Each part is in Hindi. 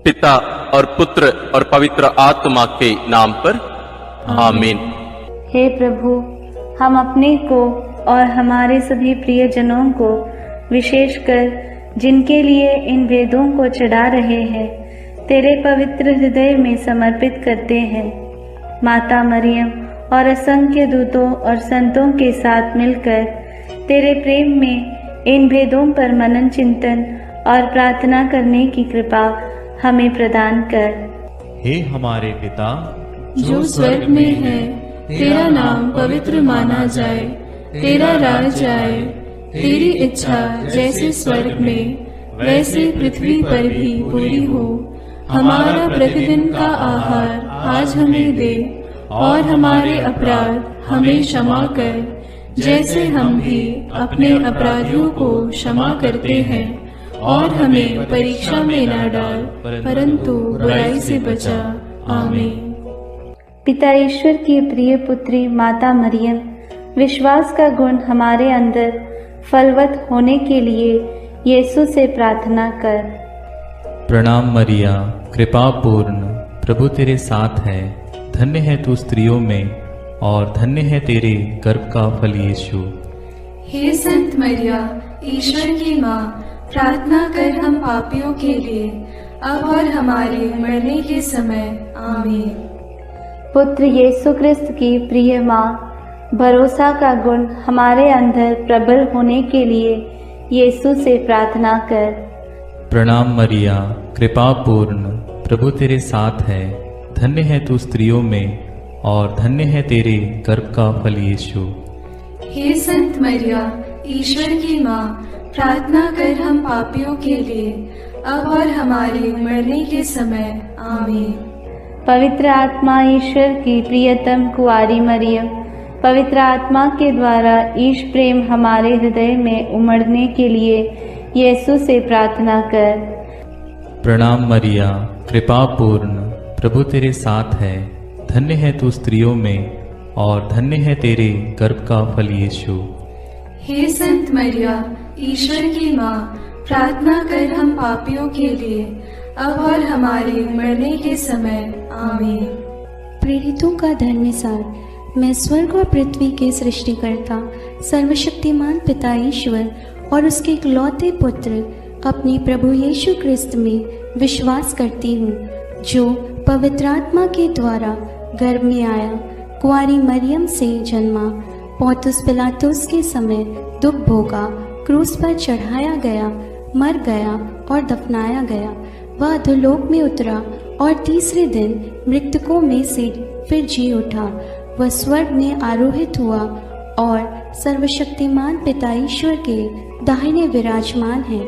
पिता और पुत्र और पवित्र आत्मा के नाम पर आमीन। हे प्रभु, हम अपने को और हमारे सभी प्रियजनों को, विशेषकर जिनके लिए इन वेदों को चढ़ा रहे हैं, तेरे पवित्र हृदय में समर्पित करते हैं। माता मरियम और असंख्य दूतों और संतों के साथ मिलकर तेरे प्रेम में इन भेदों पर मनन चिंतन और प्रार्थना करने की कृपा हमें प्रदान कर। हे हमारे पिता जो स्वर्ग में है, तेरा नाम पवित्र माना जाए, तेरा राज आए, तेरी इच्छा जैसे स्वर्ग में वैसे पृथ्वी पर भी पूरी हो। हमारा प्रतिदिन का आहार आज हमें दे, और हमारे अपराध हमें क्षमा कर, जैसे हम भी अपने अपराधियों को क्षमा करते हैं, और हमें परीक्षा में न डाल, परंतु बुराई से बचा। आमीन। पिता ईश्वर की प्रिय पुत्री माता मरियम, विश्वास का गुण हमारे अंदर फलवत होने के लिए यीशु से प्रार्थना कर। प्रणाम मरिया, कृपा पूर्ण, प्रभु तेरे साथ है। धन्य है तू स्त्रियों में, और धन्य है तेरे गर्भ का फल यीशु। हे संत मरिया, ईश्वर की माँ, प्रार्थना कर हम पापियों के लिए, अब और हमारे मरने के समय। आमीन। पुत्र यीशु क्रिस्त की प्रिय माँ, भरोसा का गुण हमारे अंदर प्रबल होने के लिए यीशु से प्रार्थना कर। प्रणाम मरिया, कृपा पूर्ण, प्रभु तेरे साथ है। धन्य है तू स्त्रियों में, और धन्य है तेरे गर्भ का फल यीशु। हे संत मरिया, ईश्वर की माँ, प्रार्थना कर हम पापियों के लिए, अब और हमारे मरने के समय। आमीन। पवित्र आत्मा ईश्वर की प्रियतम कुआरी मरियम, पवित्र आत्मा के द्वारा ईश प्रेम हमारे हृदय में उमड़ने के लिए यीशु से प्रार्थना कर। प्रणाम मरिया, कृपा पूर्ण, प्रभु तेरे साथ है। धन्य है तू स्त्रियों में, और धन्य है तेरे गर्भ का फल यीशु। हे संत मरिया, ईश्वर की माँ, प्रार्थना कर हम पापियों के लिए, अब और हमारे मरने के समय। आमीन। प्रेरितों का धर्मसार। मैं स्वर्ग और पृथ्वी के सृष्टिकर्ता सर्वशक्तिमान पिता ईश्वर और उसके इकलौते पुत्र अपने प्रभु यीशु क्रिस्त में विश्वास करती हूँ, जो पवित्र आत्मा के द्वारा गर्भ में आया, कुंवारी मरियम से जन्मा, पौंतुस पिलातुस के समय दुख भोगा, क्रूस पर चढ़ाया गया, मर गया और दफनाया गया। वह अधोलोक में उतरा और तीसरे दिन मृतकों में से फिर जी उठा। वह स्वर्ग में आरोहित हुआ और सर्वशक्तिमान पिता ईश्वर के दाहिने विराजमान है।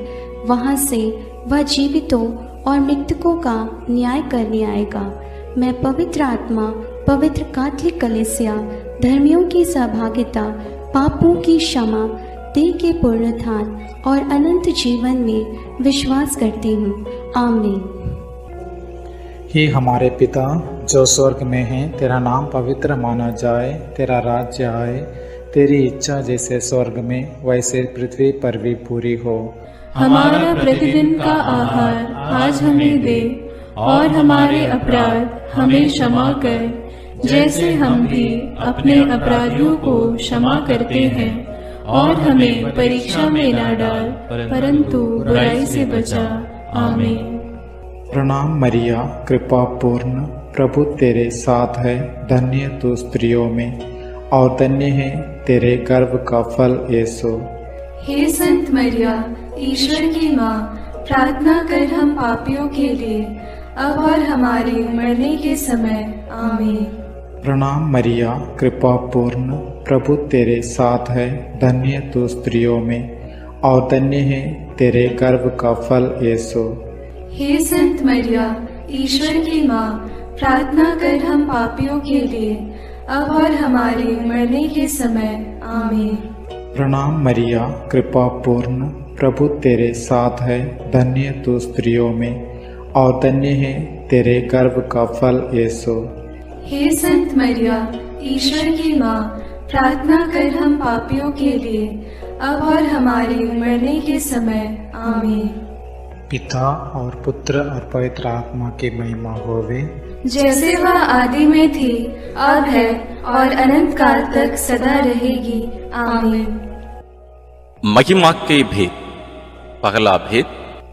वहां से वह जीवितों और मृतकों का न्याय करने आएगा। मैं पवित्र आत्मा, पवित्र कैथोलिक कलीसिया, धर्मियों की सहभागिता, पापों की क्षमा, देह के पुनरुत्थान और अनंत जीवन में विश्वास करती हूँ। आमीन। हे हमारे पिता जो स्वर्ग में है, तेरा नाम पवित्र माना जाए, तेरा राज्य आए, तेरी इच्छा जैसे स्वर्ग में वैसे पृथ्वी पर भी पूरी हो। हमारा प्रतिदिन का आहार आज हमें दे, और हमारे अपराध हमें क्षमा कर, जैसे हम भी अपने अपराधियों को क्षमा करते हैं, और हमें परीक्षा में न डाल, परंतु बुराई से बचा। आमीन। प्रणाम मरिया, कृपा पूर्ण, प्रभु तेरे साथ है। धन्य तू स्त्रियों में, और धन्य है तेरे गर्भ का फल यीशु। हे संत मरिया, ईश्वर की माँ, प्रार्थना कर हम पापियों के लिए, अब और हमारे मरने के समय। आमीन। प्रणाम मरिया, कृपा पूर्ण, प्रभु तेरे साथ है। धन्य तू स्त्रियों में, और धन्य है तेरे गर्भ का फल यीशु। हे संत मरिया, ईश्वर की माँ, प्रार्थना कर हम पापियों के लिए, अब और हमारे मरने के समय। आमीन। प्रणाम मरिया, कृपा पूर्ण, प्रभु तेरे साथ है। धन्य तू स्त्रियों में, और धन्य है तेरे गर्भ का फल यीशु। हे संत मरिया, ईश्वर की माँ, प्रार्थना कर हम पापियों के लिए, अब और हमारे मरने के समय। आमीन। पिता और पुत्र और पवित्र आत्मा की महिमा होवे, जैसे वह आदि में थी, अब है और अनंत काल तक सदा रहेगी। आमीन। महिमा के भेद। पहला भेद,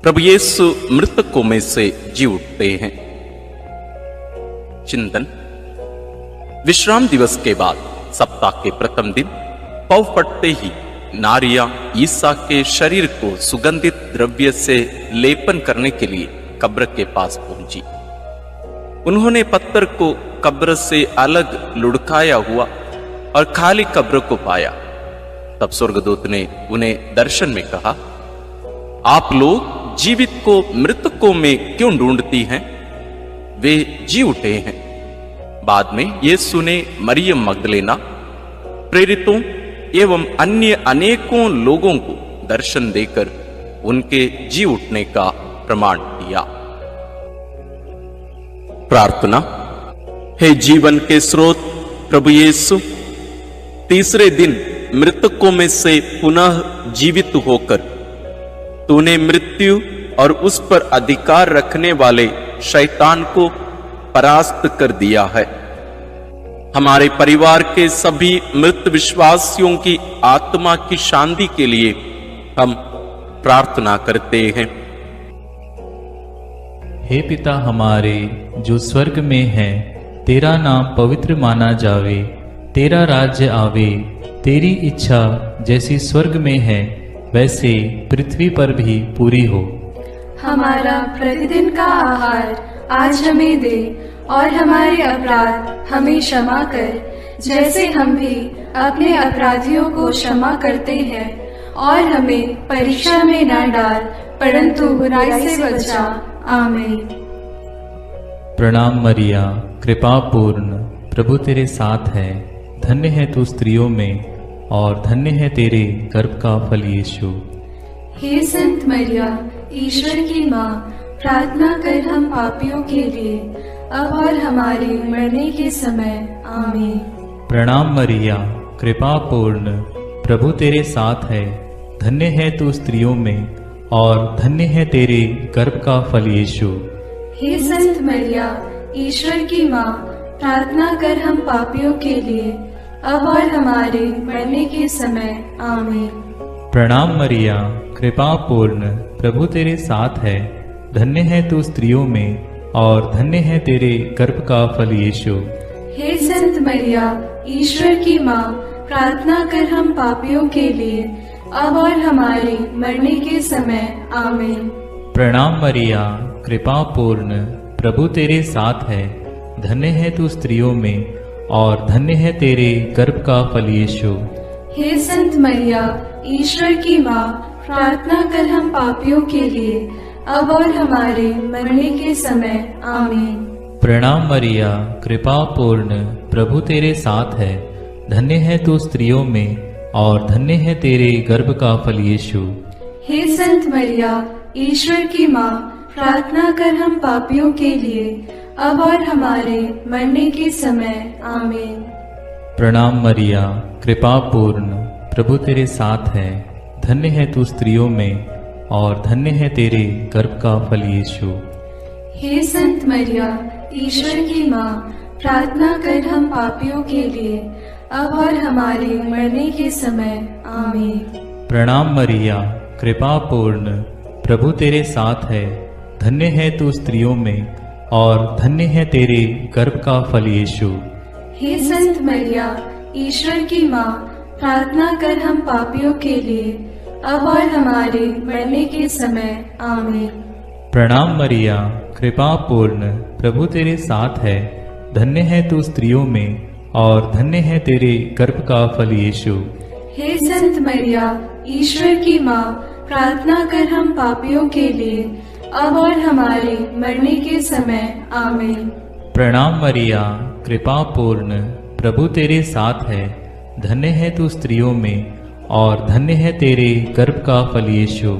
प्रभु यीशु मृतकों में से जी उठते हैं। चिंतन। विश्राम दिवस के बाद सप्ताह के प्रथम दिन पौ फटते ही नारियां ईसा के शरीर को सुगंधित द्रव्य से लेपन करने के लिए कब्र के पास पहुंची। उन्होंने पत्थर को कब्र से अलग लुढ़काया हुआ और खाली कब्र को पाया। तब स्वर्गदूत ने उन्हें दर्शन में कहा, आप लोग जीवित को मृतकों में क्यों ढूंढती हैं? वे जी उठे हैं। बाद में यीशु ने मरियम मगदलेना, प्रेरितों एवं अन्य अनेकों लोगों को दर्शन देकर उनके जी उठने का प्रमाण दिया। प्रार्थना। हे जीवन के स्रोत प्रभु यीशु, तीसरे दिन मृतकों में से पुनः जीवित होकर तूने मृत्यु और उस पर अधिकार रखने वाले शैतान को परास्त कर दिया है। हमारे परिवार के सभी मृत विश्वासियों की आत्मा की शांति के लिए हम प्रार्थना करते हैं। हे पिता हमारे जो स्वर्ग में है, तेरा नाम पवित्र माना जावे, तेरा राज्य आवे, तेरी इच्छा जैसी स्वर्ग में है वैसे पृथ्वी पर भी पूरी हो। हमारा प्रतिदिन का आहार आज हमें दे और हमारे अपराध हमें क्षमा कर, जैसे हम भी अपने अपराधियों को क्षमा करते हैं, और हमें परीक्षा में न डाल परंतु बुराई से बचा। आमीन। प्रणाम मरिया, कृपा पूर्ण, प्रभु तेरे साथ है, धन्य है तू स्त्रियों में और धन्य है तेरे गर्भ का फल यीशु। हे संत मरिया, ईश्वर की माँ, प्रार्थना कर हम पापियों के लिए, अब और हमारे मरने के समय। आमीन। प्रणाम मरिया, कृपा पूर्ण, प्रभु तेरे साथ है, धन्य है तू स्त्रियों में और धन्य है तेरे गर्भ का फल यीशु। हे संत मरिया, ईश्वर की माँ, प्रार्थना कर हम पापियों के लिए, अब और हमारे मरने के समय। आमीन। प्रणाम मरिया, कृपा पूर्ण, प्रभु तेरे साथ है, धन्य है तू स्त्रियों में और धन्य है तेरे गर्भ का फल यीशु। हे संत मरिया, ईश्वर की माँ, प्रार्थना कर हम पापियों के लिए, अब और हमारे मरने के समय। आमीन। प्रणाम मरिया, कृपा पूर्ण, प्रभु तेरे साथ है, धन्य है तू स्त्रियों में और धन्य है तेरे गर्भ का फल यीशु। हे संत मरिया, ईश्वर की माँ, प्रार्थना कर हम पापियों के लिए, अब और हमारे मरने के समय। आमीन। प्रणाम मरिया, कृपा पूर्ण, प्रभु तेरे साथ है, धन्य है तू स्त्रियों में और धन्य है तेरे गर्भ का फल यीशु। हे संत मरिया, ईश्वर की माँ, प्रार्थना कर हम पापियों के लिए, अब और हमारे मरने के समय। आमीन। प्रणाम मरिया, कृपा पूर्ण, प्रभु तेरे साथ है, धन्य है तू स्त्रियों में और धन्य है तेरे गर्भ का फल यीशु। हे संत मरिया, ईश्वर की माँ, प्रार्थना कर हम पापियों के लिए, अब और हमारे मरने के समय। आमीन। प्रणाम मरिया, कृपा पूर्ण, प्रभु तेरे साथ है, धन्य है तू स्त्रियों में और धन्य है तेरे गर्भ का फल यीशु। हे संत मरिया, ईश्वर की माँ, प्रार्थना कर हम पापियों के लिए, अब और हमारे मरने के समय। आमीन। प्रणाम मरिया, कृपा पूर्ण, प्रभु तेरे साथ है, धन्य है तू स्त्रियों में और धन्य है तेरे गर्भ का फल यीशु। हे संत मरिया, ईश्वर की माँ, प्रार्थना कर हम पापियों के लिए, अब और हमारे मरने के समय। आमीन। प्रणाम मरिया, कृपा पूर्ण, प्रभु तेरे साथ है, धन्य है तू स्त्रियों में और धन्य है तेरे गर्भ का फल यीशु।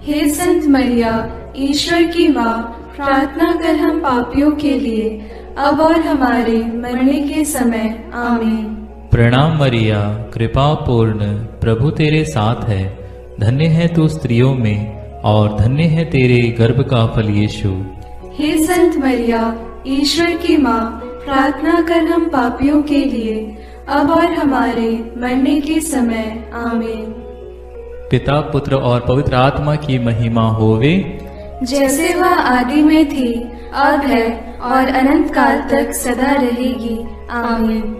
हे संत मरिया, ईश्वर की माँ, प्रार्थना कर हम पापियों के लिए, अब और हमारे मरने के समय। आमीन। प्रणाम मरिया, कृपा पूर्ण, प्रभु तेरे साथ है, धन्य है तू स्त्रियों में और धन्य है तेरे गर्भ का फल यीशु। हे संत मरिया, ईश्वर की माँ, प्रार्थना कर हम पापियों के लिए, अब और हमारे मरने के समय। आमीन। पिता, पुत्र और पवित्र आत्मा की महिमा होवे, जैसे वह आदि में थी, अब है और अनंत काल तक सदा रहेगी। आमीन।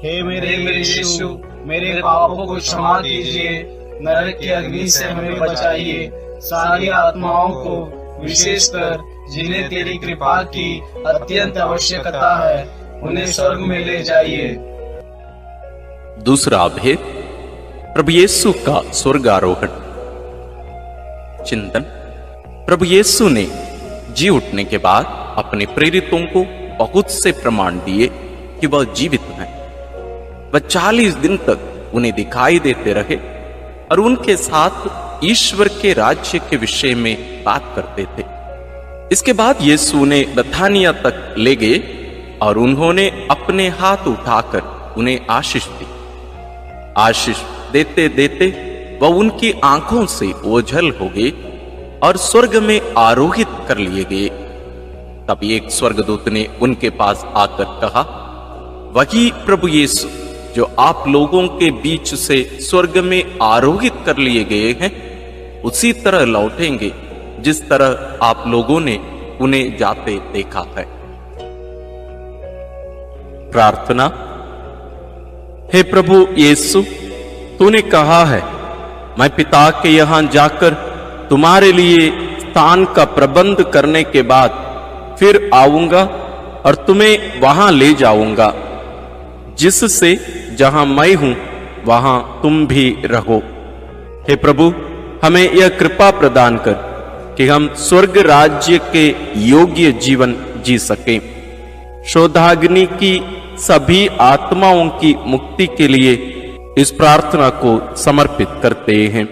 हे मेरे यीशु, मेरे पापों को क्षमा कीजिए, नरक की अग्नि से हमें बचाइए, सारी आत्माओं को, विशेषकर जिन्हें तेरी कृपा की अत्यंत आवश्यकता है, उन्हें स्वर्ग में ले जाइए। दूसरा भेद, प्रभु यीशु का स्वर्गारोहण। चिंतन। प्रभु यीशु ने जी उठने के बाद अपने प्रेरितों को बहुत से प्रमाण दिए कि वह जीवित हैं। वह 40 दिन तक उन्हें दिखाई देते रहे और उनके साथ ईश्वर के राज्य के विषय में बात करते थे। इसके बाद यीशु उन्हें बथानिया तक ले गए और उन्होंने अपने हाथ उठाकर उन्हें आशीष दी। आशीष देते देते वह उनकी आंखों से ओझल हो गए और स्वर्ग में आरोहित कर लिए गए। तब एक स्वर्गदूत ने उनके पास आकर कहा, वही प्रभु यीशु जो आप लोगों के बीच से स्वर्ग में आरोहित कर लिए गए हैं, उसी तरह लौटेंगे जिस तरह आप लोगों ने उन्हें जाते देखा है। प्रार्थना। हे प्रभु यीशु, तूने कहा है, मैं पिता के यहां जाकर तुम्हारे लिए स्थान का प्रबंध करने के बाद फिर आऊंगा और तुम्हें वहां ले जाऊंगा, जिससे जहां मैं हूं वहां तुम भी रहो। हे प्रभु, हमें यह कृपा प्रदान कर कि हम स्वर्ग राज्य के योग्य जीवन जी सकें। शोधाग्नि की सभी आत्माओं की मुक्ति के लिए इस प्रार्थना को समर्पित करते हैं।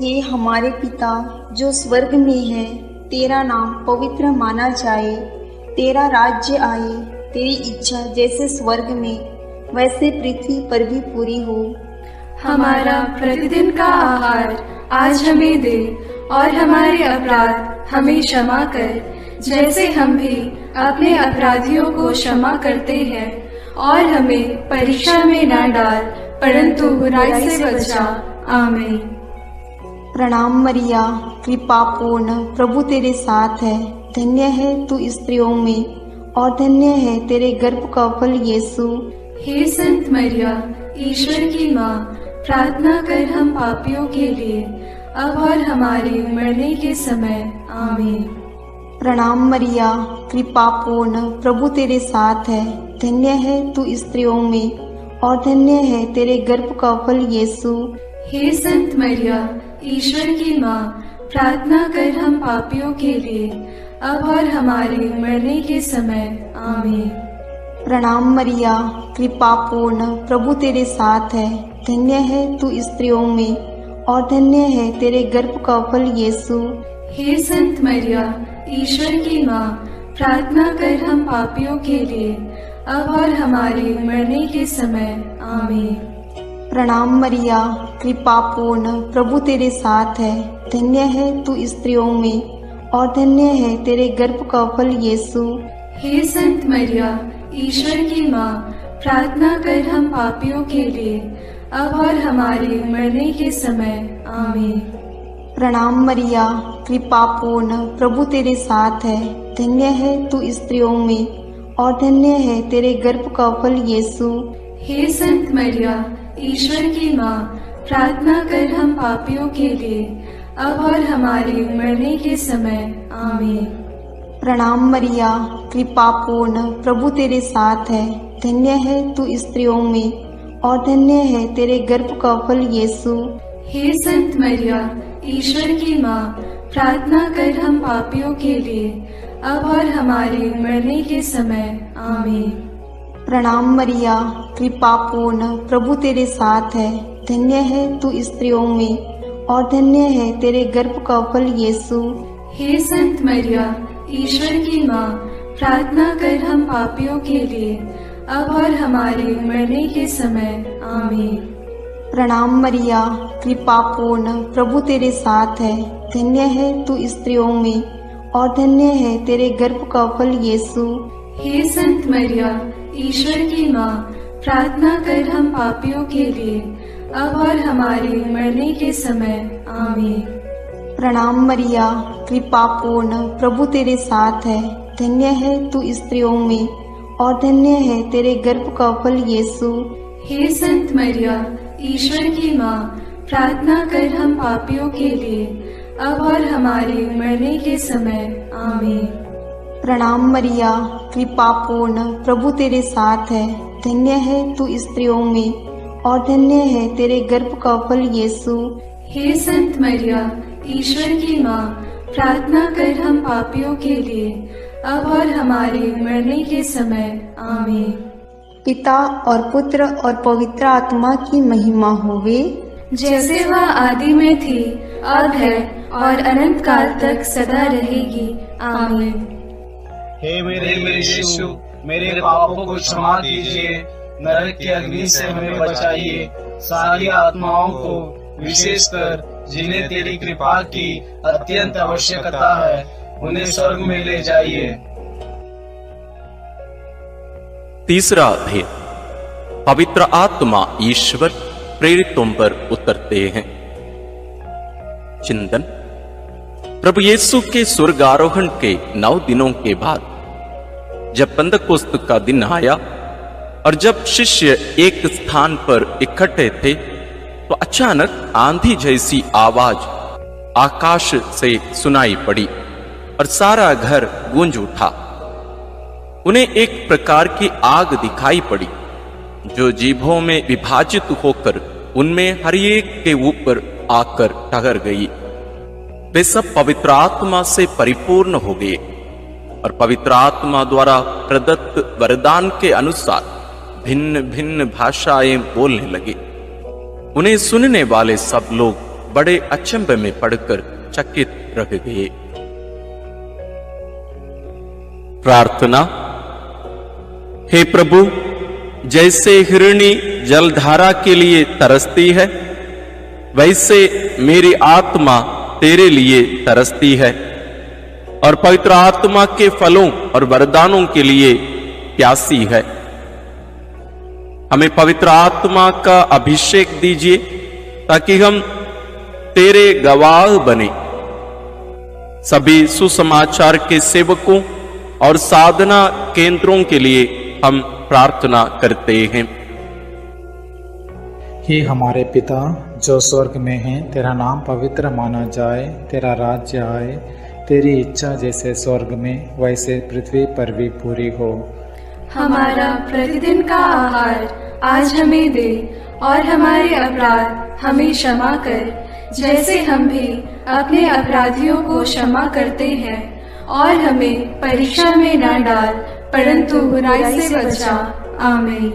हे हमारे पिता जो स्वर्ग में है, तेरा नाम पवित्र माना जाए, तेरा राज्य आए, तेरी इच्छा जैसे स्वर्ग में वैसे पृथ्वी पर भी पूरी हो। हमारा प्रतिदिन का आहार आज हमें दे और हमारे अपराध हमें क्षमा कर, जैसे हम भी अपने अपराधियों को क्षमा करते हैं, और हमें परीक्षा में न डाल, परंतु बुराई से बचा। आमीन। प्रणाम मरिया, कृपा पूर्ण, प्रभु तेरे साथ है, धन्य है तू स्त्रियों में और धन्य है तेरे गर्भ का फल यीशु। हे संत मरिया, ईश्वर की माँ, प्रार्थना कर हम पापियों के लिए, अब और हमारे मरने के समय। आमीन। प्रणाम मरिया, कृपा पूर्ण, प्रभु तेरे साथ है, धन्य है तू स्त्रियों में और धन्य है तेरे गर्भ का फल यीशु। हे संत मरिया, ईश्वर की माँ, प्रार्थना कर हम पापियों के लिए, अब और हमारे मरने के समय। आमीन। प्रणाम मरिया, कृपा पूर्ण, प्रभु तेरे साथ है, धन्य है तू स्त्रियों में और धन्य है तेरे गर्भ का फल यीशु। हे संत मरिया, ईश्वर की माँ, प्रार्थना कर हम पापियों के लिए, अब और हमारे मरने के समय। आमीन। प्रणाम मरिया, कृपा पूर्ण, प्रभु तेरे साथ है, धन्य है तू स्त्रियों में और धन्य है तेरे गर्भ का फल यीशु। हे संत मरिया, ईश्वर की माँ, प्रार्थना कर हम पापियों के लिए, अब और हमारे मरने के समय। आमीन। प्रणाम मरिया, कृपा पूर्ण, प्रभु तेरे साथ है, धन्य है तू स्त्रियों में और धन्य है तेरे गर्भ का फल यीशु। हे संत मरिया, ईश्वर की माँ, प्रार्थना कर हम पापियों के लिए, अब और हमारे मरने के समय। आमीन। प्रणाम मरिया, कृपा पूर्ण, प्रभु तेरे साथ है, धन्य है तू स्त्रियों में और धन्य है तेरे गर्भ का फल यीशु। हे संत मरिया, ईश्वर की माँ, प्रार्थना कर हम पापियों के लिए, अब और हमारे मरने के समय। आमीन। प्रणाम मरिया, कृपा पूर्ण, प्रभु तेरे साथ है, धन्य है तू स्त्रियों में और धन्य है तेरे गर्भ का फल यीशु। हे संत मरिया, ईश्वर की माँ, प्रार्थना कर हम पापियों के लिए, अब और हमारे मरने के समय। आमीन। प्रणाम मरिया, कृपा पूर्ण, प्रभु तेरे साथ है। धन्य है तू स्त्रियों में और धन्य है तेरे गर्भ का फल यीशु। हे संत मरिया, ईश्वर की माँ, प्रार्थना कर हम पापियों के लिए, अब और हमारे मरने के समय। आमीन। प्रणाम मरिया, कृपा पूर्ण, प्रभु तेरे साथ है। धन्य है तू स्त्रियों में और धन्य है तेरे गर्भ का फल यीशु। हे संत मरिया, ईश्वर की माँ, प्रार्थना कर हम पापियों के लिए, अब और हमारे मरने के समय। आमीन। प्रणाम मरिया, कृपा पूर्ण, प्रभु तेरे साथ है। धन्य है तू स्त्रियों में और धन्य है तेरे गर्भ का फल यीशु। हे संत मरिया, ईश्वर की माँ, प्रार्थना कर हम पापियों के लिए, अब और हमारे मरने के समय। आमीन। पिता और पुत्र और पवित्र आत्मा की महिमा होवे, जैसे वह आदि में थी, अब है और अनंत काल तक सदा रहेगी। आमीन। हे मेरे यीशु, मेरे पापों को क्षमा कीजिए, नरक की अग्नि से हमें बचाइए, सारी आत्माओं को, विशेषकर जिन्हें तेरी कृपा की अत्यंत आवश्यकता है, उन्हें स्वर्ग में ले जाइए। तीसरा भेद, पवित्र आत्मा ईश्वर प्रेरितों पर उतरते हैं। चिंतन। प्रभु यीशु के स्वर्गारोहण के 9 दिनों के बाद जब पेंतकोस्त का दिन आया और जब शिष्य एक स्थान पर इकट्ठे थे, तो अचानक आंधी जैसी आवाज आकाश से सुनाई पड़ी और सारा घर गूंज उठा। उन्हें एक प्रकार की आग दिखाई पड़ी जो जीभों में विभाजित होकर उनमें हर एक के ऊपर आकर ठहर गई। वे सब पवित्र आत्मा से परिपूर्ण हो गए और पवित्र आत्मा द्वारा प्रदत्त वरदान के अनुसार भिन्न भिन्न भाषाएं बोलने लगे। उन्हें सुनने वाले सब लोग बड़े अचंभे में पड़कर चकित रह गए। प्रार्थना। हे प्रभु, जैसे हिरणी जलधारा के लिए तरसती है, वैसे मेरी आत्मा तेरे लिए तरसती है और पवित्र आत्मा के फलों और वरदानों के लिए प्यासी है। हमें पवित्र आत्मा का अभिषेक दीजिए ताकि हम तेरे गवाह बने। सभी सुसमाचार के सेवकों और साधना केंद्रों के लिए हम प्रार्थना करते हैं। हे हमारे पिता जो स्वर्ग में है, तेरा नाम पवित्र माना जाए, तेरा राज्य आए, तेरी इच्छा जैसे स्वर्ग में वैसे पृथ्वी पर भी पूरी हो। हमारा प्रतिदिन का आहार आज हमें दे और हमारे अपराध हमें क्षमा कर, जैसे हम भी अपने अपराधियों को क्षमा करते हैं, और हमें परीक्षा में न डाल, परंतु बुराई से बचा। आमीन।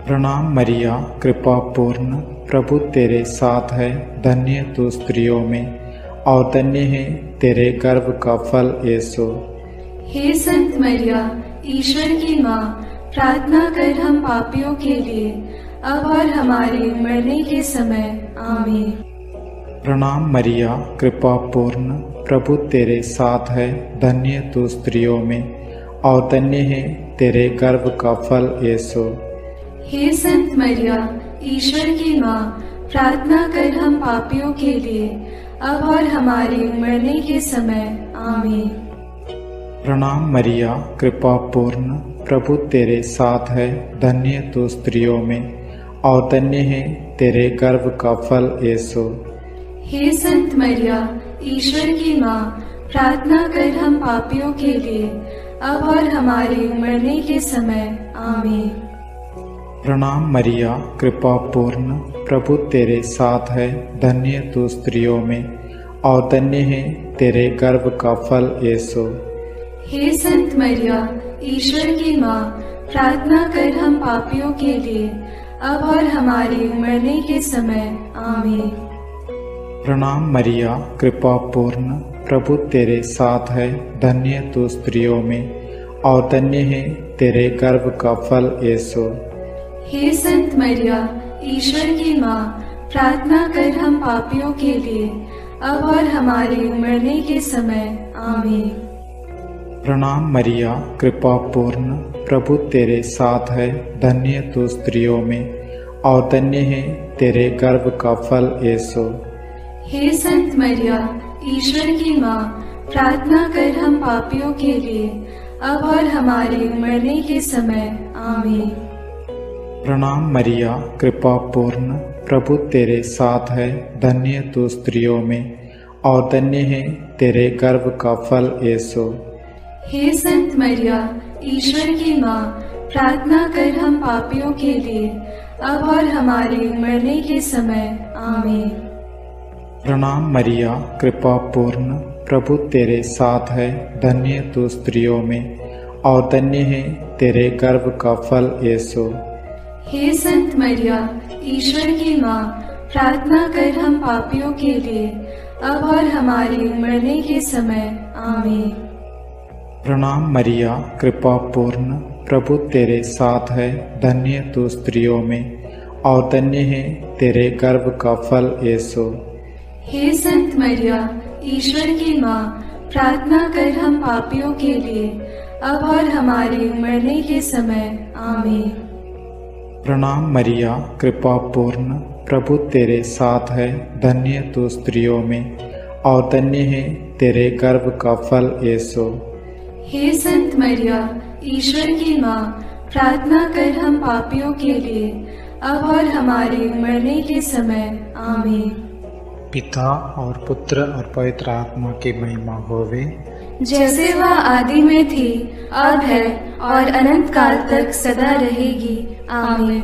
प्रणाम मरिया, कृपा पूर्ण, प्रभु तेरे साथ है। धन्य तू स्त्रियों में और धन्य है तेरे गर्भ का फल यीशु। हे संत मरिया, ईश्वर की माँ, प्रार्थना कर हम पापियों के लिए, अब और हमारे मरने के समय। आमीन। प्रणाम मरिया, कृपा पूर्ण, प्रभु तेरे साथ है। धन्य तू स्त्रियों में और धन्य है तेरे गर्भ का फल यीशु। हे संत मरिया, ईश्वर की माँ, प्रार्थना कर हम पापियों के लिए, अब और हमारे मरने के समय। आमीन। प्रणाम मरिया, कृपा पूर्ण, प्रभु तेरे साथ है। धन्य तू स्त्रियों में और धन्य है तेरे गर्भ का फल यीशु। हे संत मरिया, ईश्वर की माँ, प्रार्थना कर हम पापियों के लिए, अब और हमारे मरने के समय। आमीन। प्रणाम मरिया, कृपा पूर्ण, प्रभु तेरे साथ है। धन्य तू स्त्रियों में और धन्य है तेरे गर्भ का फल यीशु। हे संत मरिया, ईश्वर की माँ, प्रार्थना कर हम पापियों के लिए, अब और हमारे मरने के समय। आमीन। प्रणाम मरिया, कृपा पूर्ण, प्रभु तेरे साथ है। धन्य तू स्त्रियों में और धन्य है तेरे गर्भ का फल यीशु। हे संत मरिया, ईश्वर की माँ, प्रार्थना कर हम पापियों के लिए, अब और हमारे मरने के समय। आमीन। प्रणाम मरिया, कृपा पूर्ण, प्रभु तेरे साथ है। धन्य तू स्त्रियों में और धन्य है तेरे गर्भ का फल यीशु। हे संत मरिया, ईश्वर की माँ, प्रार्थना कर हम पापियों के लिए, अब और हमारे मरने के समय। आमीन। प्रणाम मरिया, कृपा पूर्ण, प्रभु तेरे साथ है। धन्य तू स्त्रियों में और धन्य है तेरे गर्भ का फल यीशु। हे संत मरिया, ईश्वर की माँ, प्रार्थना कर हम पापियों के लिए, अब और हमारे मरने के समय। आमीन। प्रणाम मरिया, कृपा पूर्ण, प्रभु तेरे साथ है। धन्य तू स्त्रियों में और धन्य है तेरे गर्भ का फल यीशु। हे संत मरिया, ईश्वर की माँ, प्रार्थना कर हम पापियों के लिए, अब और हमारे मरने के समय। आमीन। प्रणाम मरिया, कृपा पूर्ण, प्रभु तेरे साथ है। धन्य तू स्त्रियों में और धन्य है तेरे गर्भ का फल यीशु। हे संत मरिया, ईश्वर की माँ, प्रार्थना कर हम पापियों के लिए, अब और हमारे मरने के समय। आमीन। प्रणाम मरिया, कृपा पूर्ण, प्रभु तेरे साथ है। धन्य तू स्त्रियों में और धन्य है तेरे गर्भ का फल यीशु। हे संत मरिया, ईश्वर की माँ, प्रार्थना कर हम पापियों के लिए, अब और हमारे मरने के समय। आमीन। पिता और पुत्र और पवित्र आत्मा की महिमा होवे, जैसे वह आदि में थी, अब है और अनंत काल तक सदा रहेगी। आमीन।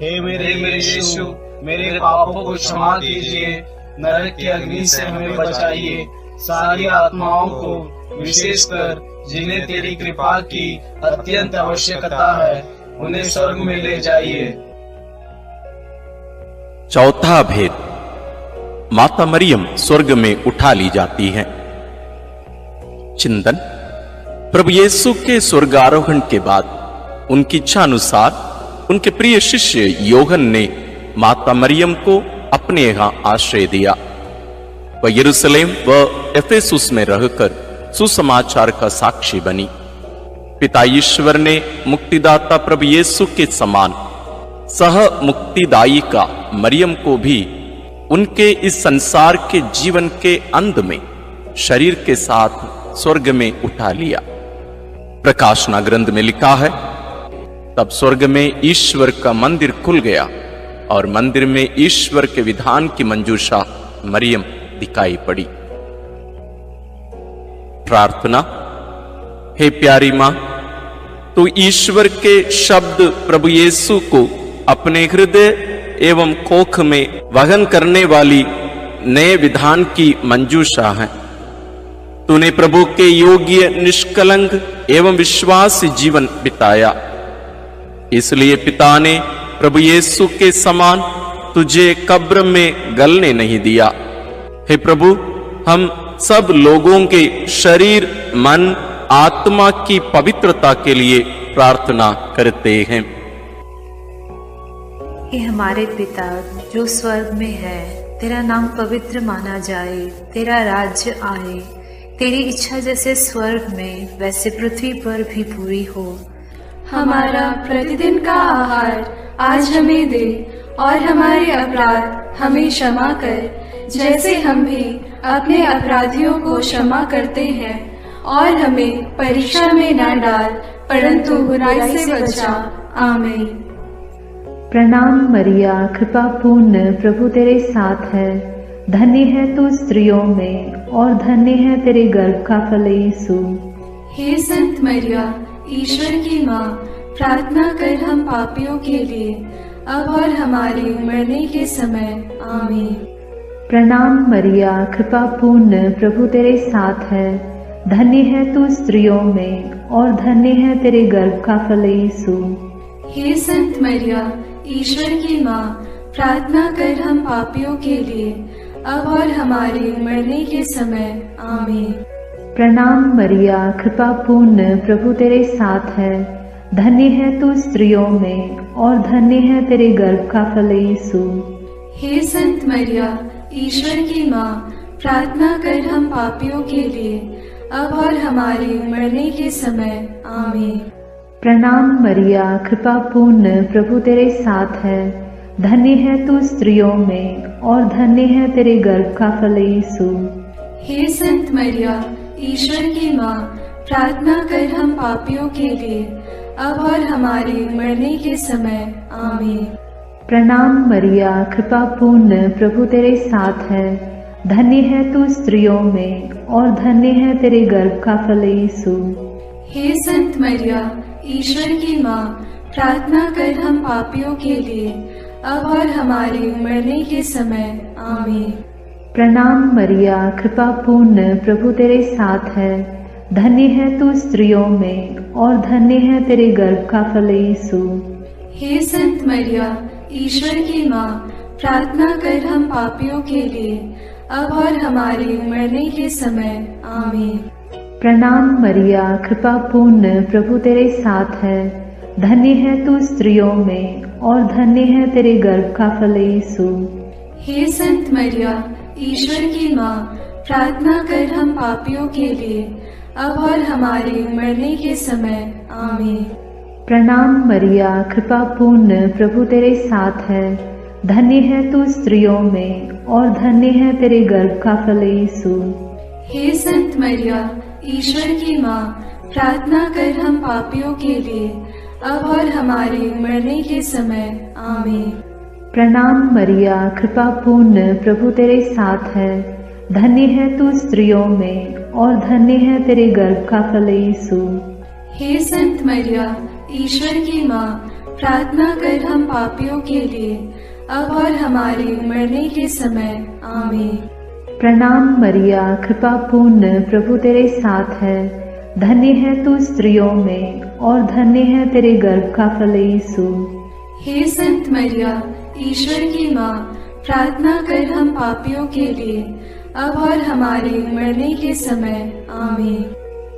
हे मेरे यीशु, मेरे पापों को क्षमा कीजिए, नरक की अग्नि से हमें बचाइए, सारी आत्माओं को, विशेषकर जिन्हें तेरी कृपा की अत्यंत आवश्यकता है, उन्हें स्वर्ग में ले जाइए। चौथा भेद, माता मरियम स्वर्ग में उठा ली जाती है। चिंतन, प्रभु यीशु के स्वर्गारोहण के बाद उनकी इच्छा अनुसार उनके प्रिय शिष्य योहन ने माता मरियम को अपने यहाँ आश्रय दिया। वह यरूशलेम व एफेसुस में रहकर सुसमाचार का साक्षी बनी। पिता ईश्वर ने मुक्तिदाता प्रभु यीशु के समान सह मुक्तिदायिका मरियम को भी उनके इस संसार के जीवन के अंत में शरीर के साथ स्वर्ग में उठा लिया। प्रकाशना ग्रंथ में लिखा है, तब स्वर्ग में ईश्वर का मंदिर खुल गया और मंदिर में ईश्वर के विधान की मंजूषा मरियम दिखाई पड़ी। प्रार्थना। हे प्यारी मां, तो ईश्वर के शब्द प्रभु यीशु को अपने हृदय एवं कोख में वहन करने वाली नए विधान की मंजूषा है। तूने प्रभु के योग्य, निष्कलंक एवं विश्वास जीवन बिताया, इसलिए पिता ने प्रभु यीशु के समान तुझे कब्र में गलने नहीं दिया। हे प्रभु, हम सब लोगों के शरीर, मन, आत्मा की पवित्रता के लिए प्रार्थना करते हैं। हे हमारे पिता जो स्वर्ग में है, तेरा नाम पवित्र माना जाए, तेरा राज्य आए, तेरी इच्छा जैसे स्वर्ग में वैसे पृथ्वी पर भी पूरी हो। हमारा प्रतिदिन का आहार आज हमें दे, और हमारे अपराध हमें क्षमा कर, जैसे हम भी अपने अपराधियों को क्षमा करते हैं, और हमें परीक्षा में न डाल, परंतु बुराई से बचा। आमीन। प्रणाम मरिया, कृपा पूर्ण, प्रभु तेरे साथ है। धन्य है तू स्त्रियों में और धन्य है तेरे गर्भ का फल यीशु। हे संत मरिया, ईश्वर की माँ, प्रार्थना कर हम पापियों के लिए, अब और हमारे मरने के समय। आमीन। प्रणाम मरिया, कृपा पूर्ण, प्रभु तेरे साथ है। धन्य है तू स्त्रियों में और धन्य है तेरे गर्भ का फल यीशु। हे संत मरिया, ईश्वर की माँ, प्रार्थना कर हम पापियों के लिए, अब और हमारे मरने के समय। आमीन। प्रणाम मरिया, कृपा पूर्ण, प्रभु तेरे साथ है। धन्य है तू स्त्रियों में और धन्य है तेरे गर्भ का फल यीशु। हे संत मरिया, ईश्वर की माँ, प्रार्थना कर हम पापियों के लिए, अब और हमारे मरने के समय। आमीन। प्रणाम मरिया, कृपा पूर्ण, प्रभु तेरे साथ है। धन्य है तू स्त्रियों में और धन्य है तेरे गर्भ का फल यीशु। हे संत मरिया, ईश्वर की माँ, प्रार्थना कर हम पापियों के लिए, अब और हमारे मरने के समय। आमीन। प्रणाम मरिया, कृपा पूर्ण, प्रभु तेरे साथ है। धन्य है तू स्त्रियों में और धन्य है तेरे गर्भ का फल यीशु। हे संत मरिया, ईश्वर की माँ, प्रार्थना कर हम पापियों के लिए, अब और हमारे मरने के समय। आमीन। प्रणाम मरिया, कृपा पूर्ण, प्रभु तेरे साथ है। धन्य है तू स्त्रियों में और धन्य है तेरे गर्भ का फल यीशु। हे संत मरिया, ईश्वर की माँ, प्रार्थना कर हम पापियों के लिए, अब और हमारे मरने के समय। आमीन। प्रणाम मरिया, कृपा पूर्ण, प्रभु तेरे साथ है। धन्य है तू स्त्रियों में और धन्य है तेरे गर्भ का फल यीशु। हे संत मरिया, ईश्वर की माँ, प्रार्थना कर हम पापियों के लिए, अब और हमारे मरने के समय। आमीन। प्रणाम मरिया, कृपा पूर्ण, प्रभु तेरे साथ है। धन्य है तू स्त्रियों में और धन्य है तेरे गर्भ का फल यीशु। हे संत मरिया, ईश्वर की माँ, प्रार्थना कर हम पापियों के लिए, अब और हमारे मरने के समय। आमीन। प्रणाम मरिया, कृपा पूर्ण, प्रभु तेरे साथ है। धन्य है तू स्त्रियों में और धन्य है तेरे गर्भ का फल यीशु। हे संत मरिया, ईश्वर की माँ, प्रार्थना कर हम पापियों के लिए, अब और हमारे मरने के समय। आमीन। प्रणाम मरिया, कृपा पूर्ण, प्रभु तेरे साथ है। धन्य है तू स्त्रियों में और धन्य है तेरे गर्भ का फल यीशु। हे संत मरिया, ईश्वर की माँ, प्रार्थना कर हम पापियों के लिए, अब और हमारे मरने के समय। आमीन।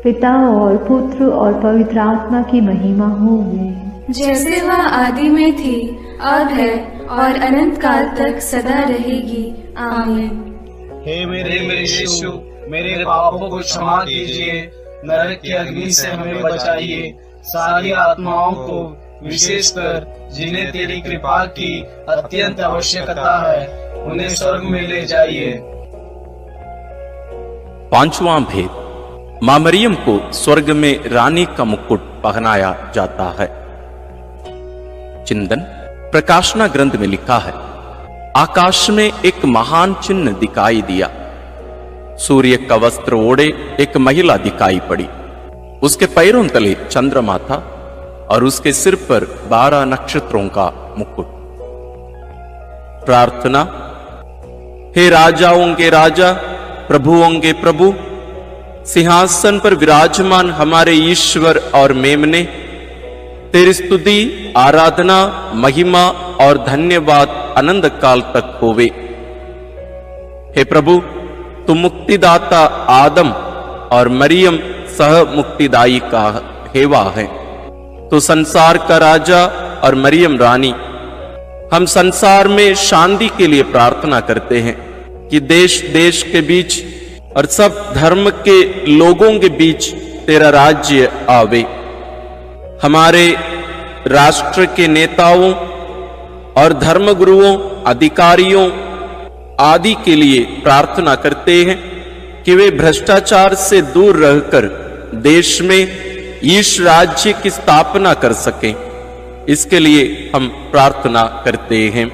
पिता और पुत्र और पवित्र आत्मा की महिमा होगी, जैसे वह आदि में थी, अब है और अनंत काल तक सदा रहेगी। आमीन। हे मेरे यीशु, मेरे पापों को क्षमा कीजिए, नरक की अग्नि से हमें बचाइए, सारी आत्माओं को, विशेषकर जिन्हें तेरी कृपा की अत्यंत आवश्यकता है, उन्हें स्वर्ग में ले जाइए। पांचवां भेद, मां मरियम को स्वर्ग में रानी का मुकुट पहनाया जाता है। चिंतन प्रकाशना ग्रंथ में लिखा है, आकाश में एक महान चिन्ह दिखाई दिया। सूर्य का वस्त्र ओढ़े एक महिला दिखाई पड़ी। उसके पैरों तले चंद्रमा था और उसके सिर पर 12 नक्षत्रों का मुकुट। प्रार्थना। हे राजाओं के राजा, प्रभुओं के प्रभु, सिंहासन पर विराजमान हमारे ईश्वर और मेमने, तेरी स्तुति, आराधना, महिमा और धन्यवाद अनंत काल तक होवे। हे प्रभु, तुम मुक्तिदाता आदम और मरियम सह मुक्तिदायी का हेवा है। तो संसार का राजा और मरियम रानी, हम संसार में शांति के लिए प्रार्थना करते हैं कि देश देश के बीच और सब धर्म के लोगों के बीच तेरा राज्य आवे। हमारे राष्ट्र के नेताओं और धर्मगुरुओं, अधिकारियों आदि के लिए प्रार्थना करते हैं कि वे भ्रष्टाचार से दूर रहकर देश में ईश राज्य की स्थापना कर सकें। इसके लिए हम प्रार्थना करते हैं।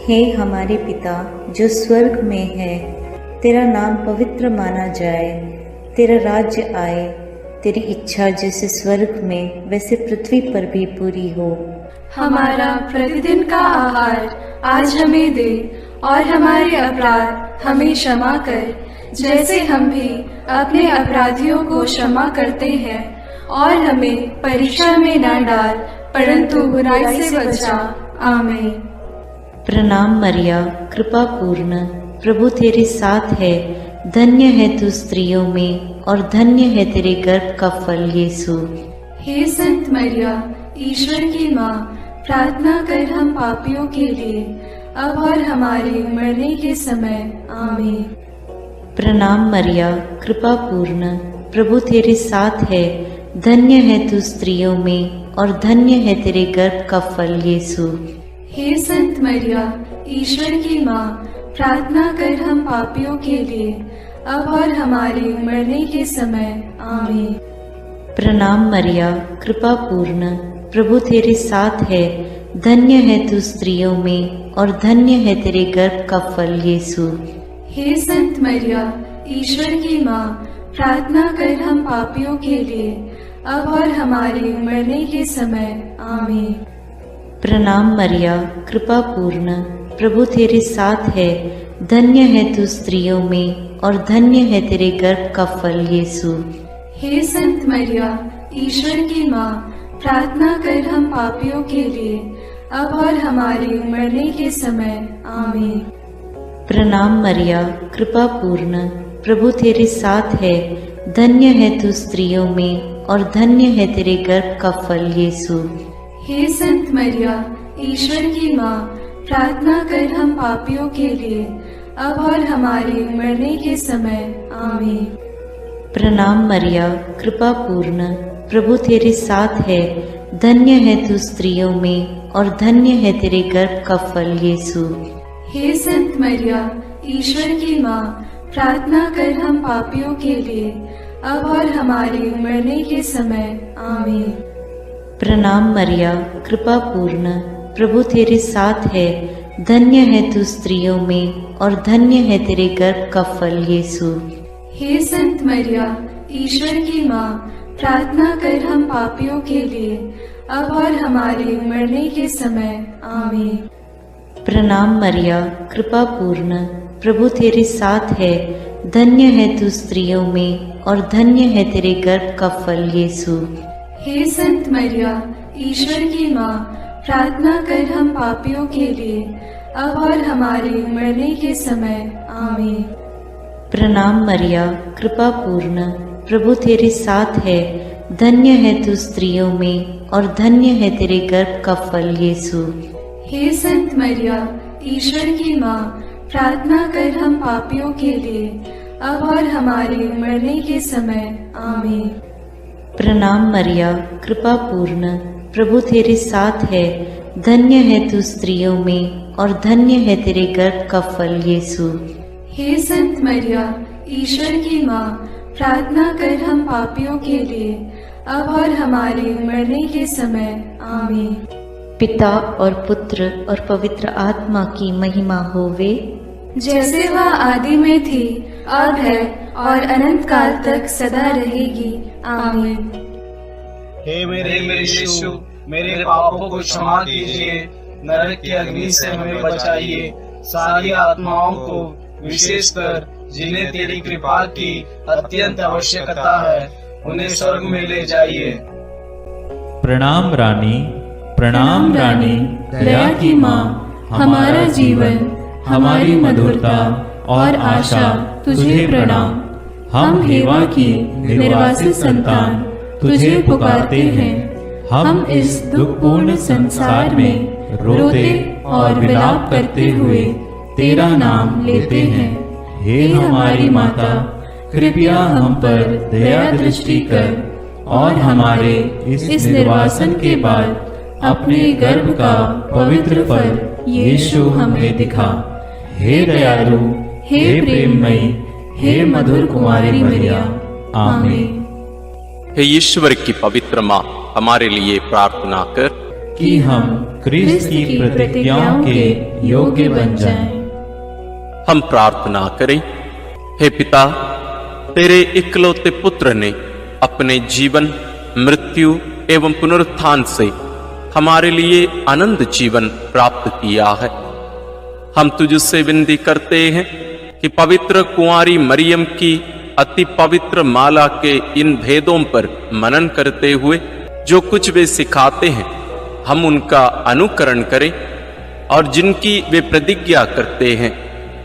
हे हमारे पिता जो स्वर्ग में है, तेरा नाम पवित्र माना जाए, तेरा राज्य आए, तेरी इच्छा जैसे स्वर्ग में वैसे पृथ्वी पर भी पूरी हो। हमारा प्रतिदिन का आहार आज हमें दे, और हमारे अपराध हमें क्षमा कर, जैसे हम भी अपने अपराधियों को क्षमा करते हैं, और हमें परीक्षा में न डाल, परंतु बुराई से बचा। आमीन। प्रणाम मरिया, कृपा पूर्ण, प्रभु तेरे साथ है। धन्य है तू स्त्रियों में और धन्य है तेरे गर्भ का फल यीशु। हे संत मरिया, ईश्वर की माँ, प्रार्थना कर हम पापियों के लिए, अब और हमारे मरने के समय। आमीन। प्रणाम मरिया, कृपा पूर्ण, प्रभु तेरे साथ है, धन्य है तू स्त्रियों में और धन्य है तेरे गर्भ का फल यीशु। हे संत मरिया, ईश्वर की माँ, प्रार्थना कर हम पापियों के लिए, अब और हमारे मरने के समय। आमीन। प्रणाम मरिया, कृपा पूर्ण, प्रभु तेरे साथ है, धन्य है तू स्त्रियों में और धन्य है तेरे गर्भ का फल यीशु। हे संत मरिया, ईश्वर की माँ, प्रार्थना कर हम पापियों के लिए, अब और हमारे मरने के समय। आमीन। प्रणाम मरिया, कृपा पूर्ण, प्रभु तेरे साथ है, धन्य है तू स्त्रियों में और धन्य है तेरे गर्भ का फल यीशु। हे संत मरिया, ईश्वर की माँ, प्रार्थना कर हम पापियों के लिए, अब और हमारे मरने के समय। आमीन। प्रणाम मरिया, कृपा पूर्ण, प्रभु तेरे साथ है, धन्य है तू स्त्रियों में और धन्य है तेरे गर्भ का फल यीशु। हे संत मरिया, ईश्वर की माँ, प्रार्थना कर हम पापियों के लिए, अब और हमारे मरने के समय। आमीन। प्रणाम मरिया, कृपा पूर्ण, प्रभु तेरे साथ है, धन्य है तू स्त्रियों में और धन्य है तेरे गर्भ का फल यीशु। हे संत मरिया, ईश्वर की माँ, प्रार्थना कर हम पापियों के लिए, अब और हमारे मरने के समय। आमीन। प्रणाम मरिया, कृपा पूर्ण, प्रभु तेरे साथ है, धन्य है तू स्त्रियों में और धन्य है तेरे गर्भ का फल यीशु। हे संत मरिया, ईश्वर की माँ, प्रार्थना कर हम पापियों के लिए, अब और हमारे मरने के समय। आमीन। प्रणाम मरिया, कृपा पूर्ण, प्रभु तेरे साथ है, धन्य है तू स्त्रियों में और धन्य है तेरे गर्भ का फल यीशु। हे संत मरिया, ईश्वर की माँ, प्रार्थना कर हम पापियों के लिए, अब और हमारे मरने के समय। आमीन। प्रणाम मरिया, कृपा पूर्ण, प्रभु तेरे साथ है, धन्य है तू स्त्रियों में और धन्य है तेरे गर्भ का फल यीशु। हे संत मरिया, ईश्वर की माँ, प्रार्थना कर हम पापियों के लिए, अब और हमारे मरने के समय। आमीन। प्रणाम मरिया, कृपा पूर्ण, प्रभु तेरे साथ है, धन्य है तू स्त्रियों में और धन्य है तेरे गर्भ का फल यीशु। हे संत मरिया, ईश्वर की माँ, प्रार्थना कर हम पापियों के लिए, अब और हमारे मरने के समय। आमीन। पिता और पुत्र और पवित्र आत्मा की महिमा होवे, जैसे वह आदि में थी, अब है और अनंत काल तक सदा रहेगी। आमीन। हे मेरे यीशु, मेरे पापों को क्षमा कीजिए, नरक की अग्नि से हमें बचाइए, सारी आत्माओं को, विशेषकर जिन्हें तेरी कृपा की अत्यंत आवश्यकता है, उन्हें स्वर्ग में ले जाइए। प्रणाम रानी, प्रणाम रानी, दया की माँ, हमारा जीवन, हमारी मधुरता और आशा तुझे प्रणाम। हम हेवा की निर्वासित संतान तुझे पुकारते हैं। हम इस दुखपूर्ण संसार में रोते और विलाप करते हुए तेरा नाम लेते हैं। हे हमारी माता, कृपया हम पर दया दृष्टि कर और हमारे इस निर्वासन के बाद अपने गर्भ का पवित्र फल यीशु हमें दिखा। हे दयालु, हे प्रेममयी, हे मधुर कुमारी मरिया। आमीन। हे ईश्वर की पवित्र माँ, हमारे लिए प्रार्थना कर कि हम क्रिस्त की प्रतिज्ञाओं के योग्य बन जाएं। हम प्रार्थना करें। हे पिता, तेरे इकलौते पुत्र ने अपने जीवन, मृत्यु एवं पुनरुत्थान से हमारे लिए अनंत जीवन प्राप्त किया है। हम तुझसे विनती करते हैं कि पवित्र कुंवारी मरियम की अति पवित्र माला के इन भेदों पर मनन करते हुए जो कुछ वे सिखाते हैं, हम उनका अनुकरण करें और जिनकी वे प्रतिज्ञा करते हैं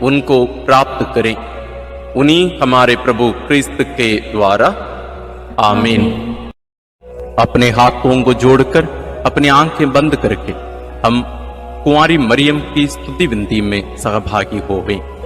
उनको प्राप्त करें। उन्हीं हमारे प्रभु क्रिस्त के द्वारा। आमीन। अपने हाथों को जोड़कर अपनी आंखें बंद करके हम कुंवारी मरियम की स्तुति विनती में सहभागी होवें।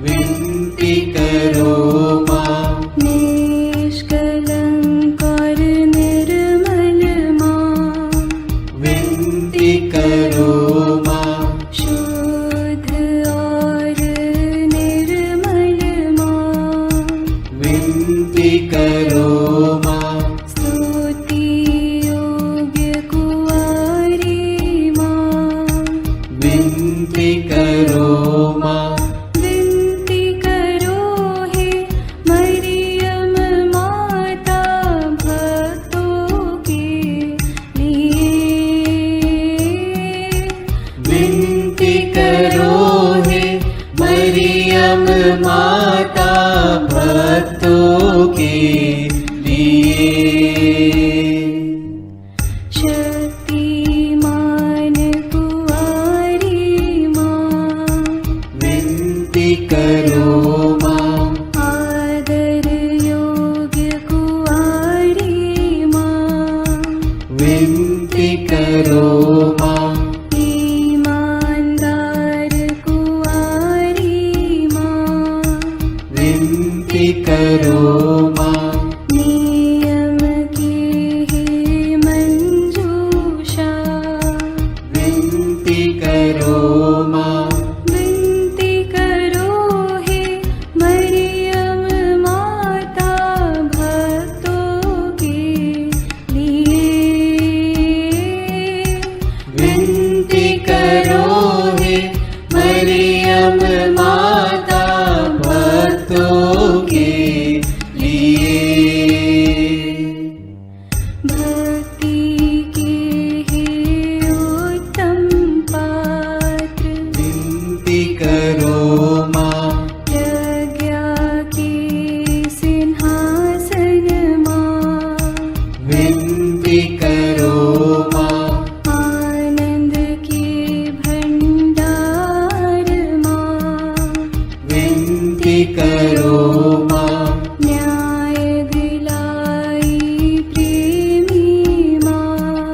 विनती करो मां, निष्कलंक विनती करो माँ। स्तुति योग्य कुंवारी माँ, विनती करो माँ। विनती करो हे मरियम माता भक्तों के लिए। विनती करो हे मरियम माता भक्तों के लिए। शक्तिमान कुंवारी माँ, विनती करो माँ। आदर योग्य कुंवारी माँ, विनती करो माँ। ईमानदार कुंवारी माँ, विनती करो माँ। नियम की हे मंजूषा, विनती करो माँ। विनती करो हे मरियम माता भक्तों के लिए। विनती करो हे मरियम माता भक्तों के लिए। भक्ति के हे उत्तम पात्र, विनती करो माँ। प्रज्ञा के सिंहासन माँ, विनती करो माँ। आनंद के भंडार माँ, विनती करो माँ। न्याय दिलाई प्रेमी माँ,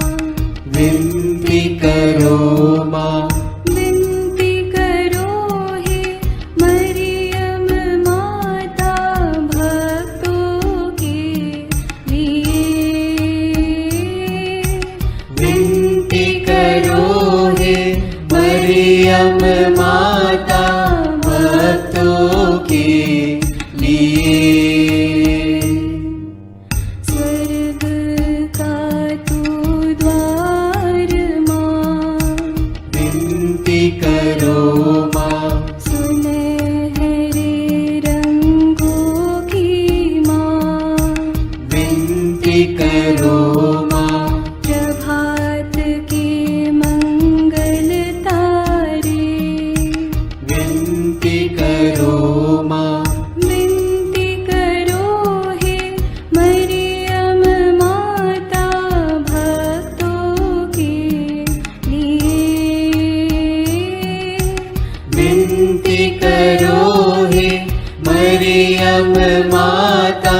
विनती करो माँ। विनती करो हे मरियम माता भक्तों के लिए। विनती करो हे मरियम माता भक्तों के लिए। स्वर्ग का तू द्वार माँ, विनती करो माँ। सुनहरे रंगों की माँ, विनती करो माँ। प्रभात के मंगल तारे, विनती करो माँ। विनती करो हे मरियम माता भक्तों के लिए। विनती करो हे मरियम माता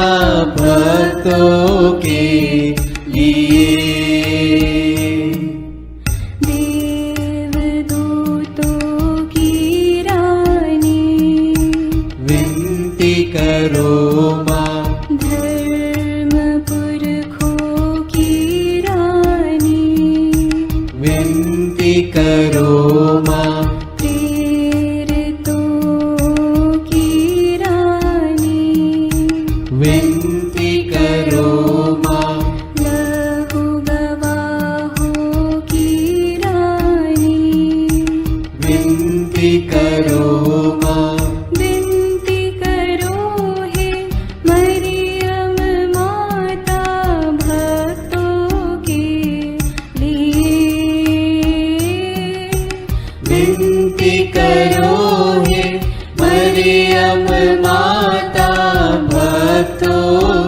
भक्तों के लिए। देवदूतों की रानी, विनती करो माँ। धर्म पुरखों की रानी, विनती करो माँ। प्रेरितों की रानी, विनती करो माँ। लहू गवाहों की रानी, विनती करो माँ। विनती करो हे मरियम माता भक्तों के लिए। विनती करो हे मरियम माता भक्तों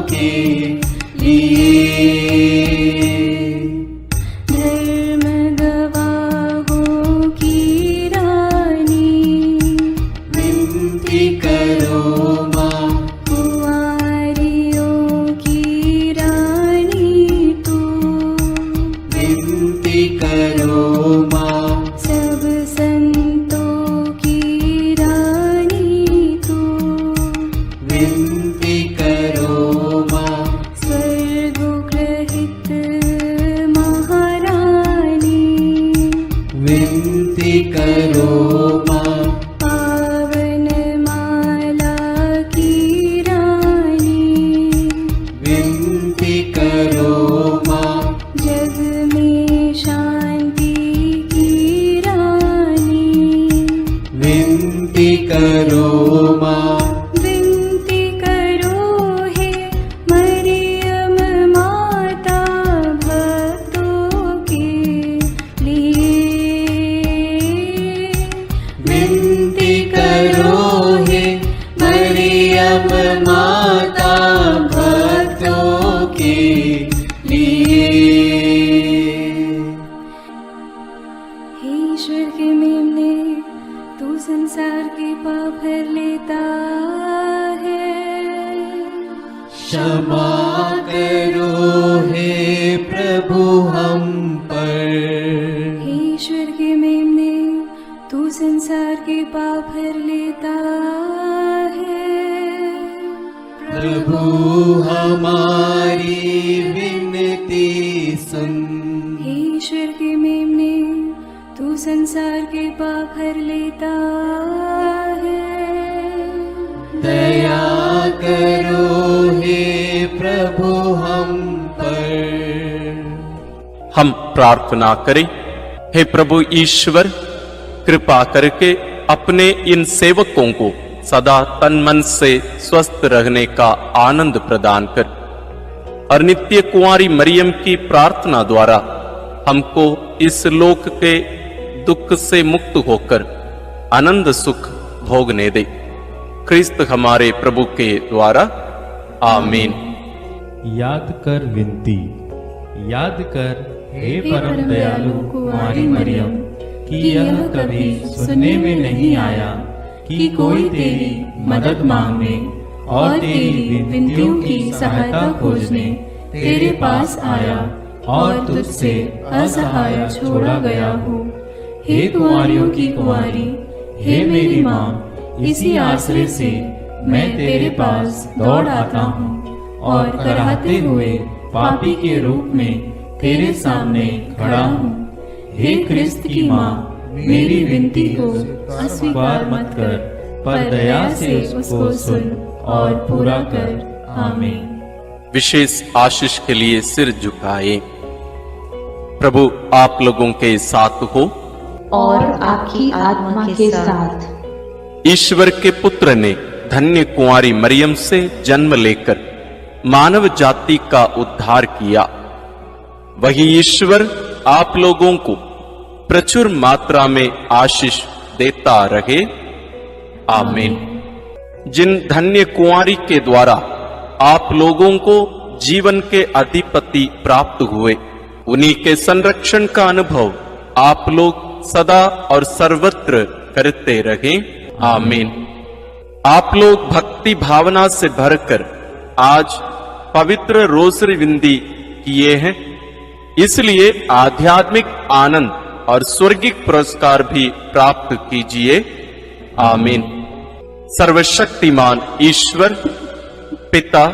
माता भक्तों के लिए। हे ईश्वर के मेमने, तू संसार के पाप भर लेता है। क्षमा करो हे प्रभु हम पर। हे ईश्वर के मेमने, तू संसार के पाप भर लेता है। प्रभु हमारी विनती सुन। हे ईश्वर के मेमने, तू संसार के पाप भर लेता है। दया करो हे प्रभु हम पर। हम प्रार्थना करें। हे प्रभु ईश्वर, कृपा करके अपने इन सेवकों को सदा तन मन से स्वस्थ रहने का आनंद प्रदान कर और नित्य कुंवारी मरियम की प्रार्थना द्वारा हमको इस लोक के दुख से मुक्त होकर आनंद सुख भोगने दे। क्रिस्त हमारे प्रभु के द्वारा आमीन। याद कर विनती। याद कर हे परम दयालु कुंवारी मरियम कि यह कभी सुनने में नहीं आया कि कोई तेरी मदद मांगने और तेरी विनतियों की सहायता खोजने तेरे पास आया और तुझसे असहाय छोड़ा गया हो। हे कुंवारियों की कुंवारी, हे मेरी माँ, इसी आश्रय से मैं तेरे पास दौड़ आता हूँ और कराहते हुए पापी के रूप में तेरे सामने खड़ा हूँ। हे क्रिस्त की माँ, मेरी विनती को अस्वीकार मत कर, पर दया से उसको सुन और पूरा कर। आमीन। विशेष आशीष के लिए सिर झुकाए। प्रभु आप लोगों के साथ हो और आपकी आत्मा के साथ। ईश्वर के पुत्र ने धन्य कुंवारी मरियम से जन्म लेकर मानव जाति का उद्धार किया। वही ईश्वर आप लोगों को प्रचुर मात्रा में आशीष देता रहे। आमीन। जिन धन्य कुंवारी के द्वारा आप लोगों को जीवन के अधिपति प्राप्त हुए, उन्हीं के संरक्षण का अनुभव आप लोग सदा और सर्वत्र करते रहे। आमीन। आप लोग भक्ति भावना से भरकर आज पवित्र रोसरी विंदी किए हैं, इसलिए आध्यात्मिक आनंद और स्वर्गिक पुरस्कार भी प्राप्त कीजिए। आमीन। सर्वशक्तिमान ईश्वर पिता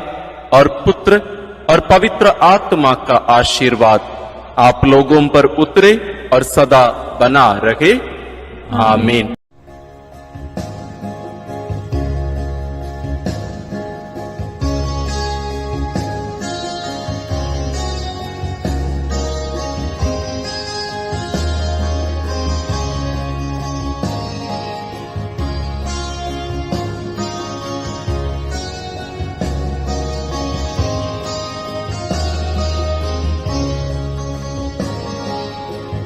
और पुत्र और पवित्र आत्मा का आशीर्वाद आप लोगों पर उतरे और सदा बना रहे। आमीन।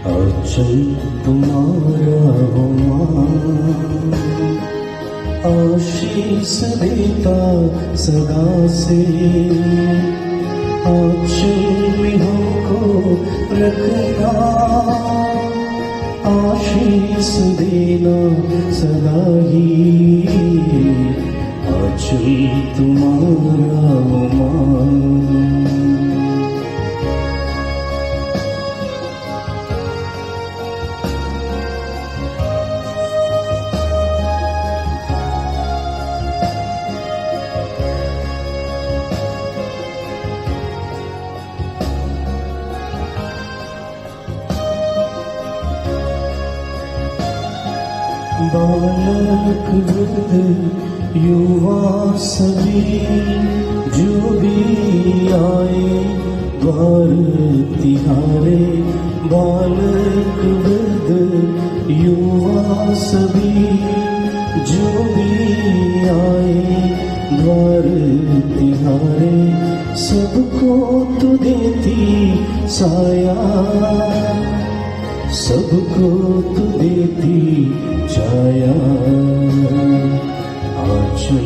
अचल तुम्हारा हो मां, आशीष देता सदा से। आंचल में हमको रखना, आशीष देना सदा ही। आंचल तुम्हारा हो मां। बालक वृद्ध युवा सभी जो भी आए द्वार तिहारे। बालक वृद्ध युवा सभी जो भी आए द्वार तिहारे। सबको तू देती साया, सबको तू देती छाया। आंचल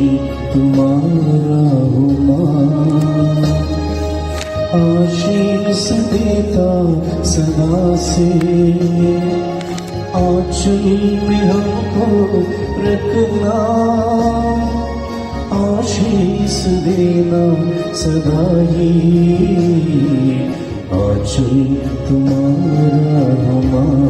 तुम्हारा हुमां, आशीष देता सदा से, आंचल में हमको रखना, आशीष देना सदा ही, आंचल तुम्हारा हुमां।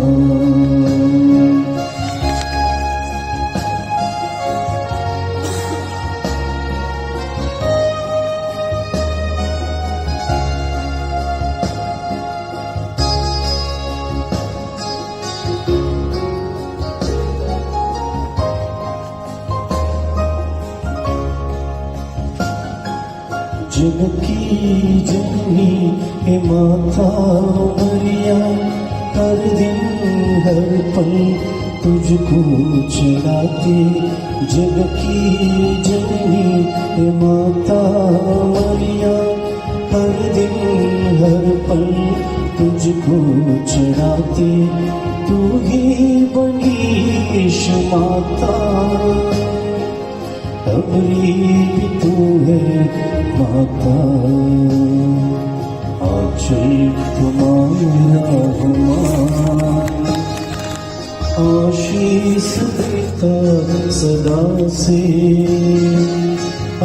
जग की जननी हे माता मरिया, हर दिन हर पल तुझको चढ़ाते। जग की जननी हे माता मरिया, हर दिन हर पल तुझको चढ़ाते। तू ही बनी ईश माता, अबरी भी तू है माता, आंचल तुम्हारा हुमां, आशीष देता सदा से,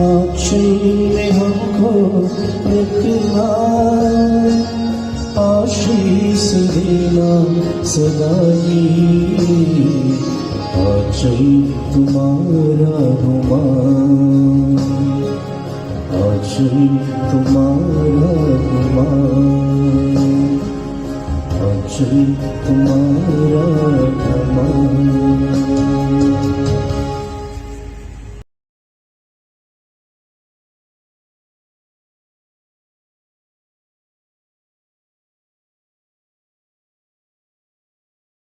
आंचल में हमको रखना, आशीष देना सदा ही, आंचल तुम्हारा हुमां, आंचल तुम्हारा हुमां, आंचल तुम्हारा हुमां।